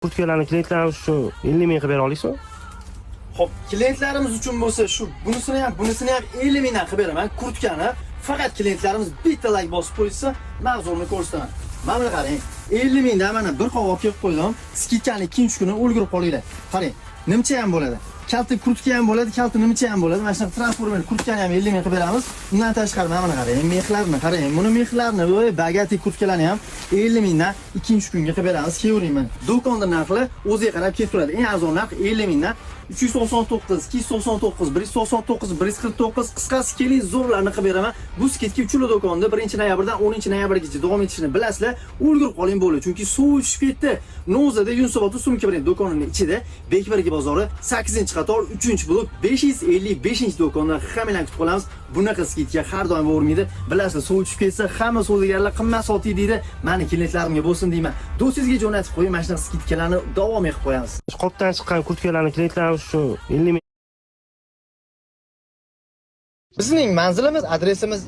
Kurtkalarni klientlarimiz uchun 50 ming qilib bera olasizmi? Xo'p, klientlarimiz uchun bo'lsa shu bunisini ham 50 mingdan qilib beraman. Kurtkani faqat klientlarimiz bitta like bosib qo'ysa, mag'zurni ko'rsataman. Mana buni qarang. 50 mingdan mana bir qop olib kelib qo'ydim. Skidkani 2-3 kuni o'lgirib qolinglar. Qarang, nimcha ham bo'ladi. Kalti kurtka ham bo'ladi, kalti nimcha ham bo'ladi. Mana shunaqa transformer kurtkani ham 50 ming qilib beramiz. Undan tashqari mana buni qarang. Mexlarni qarang. Buni mexlarni, voy, bagati kurtkalarni ham 50 mingdan 2-3 kunga qilib beramiz. Kelavering mana. Do'konda narxi o'ziga qarab ketib turadi. Eng arzon narx 50 mingdan 399, 299, 199, 149, qisqasi keling zo'rlarni qilib beraman. Bu sketga uchala do'konda 1-noyabrdan 10-noyabrgacha davom etishini bilasizlar. O'lgirib qoling bo'ldi, chunki suv tushib ketdi. Nozada Yunusobod Sumka brend do'konining ichida Bekbargi bozori 8-qator 3-blok 555-do'konda hammalarni kutib qolamiz. Bunaqa sketga har doim o'rmaydi. Bilasizlar, suv tushib ketsa, hamma savdogarlar qimmat sotib deydi. Meni klientlarimga bo'lsin deyman. Do'stingizga jo'natib qo'ying, mana shunaqa sketkalarni davom etib qo'yamiz. Qopdan chiqqan kurtkalarni klientlarimiz uchun 50 ming. Bizning manzilimiz, adresimiz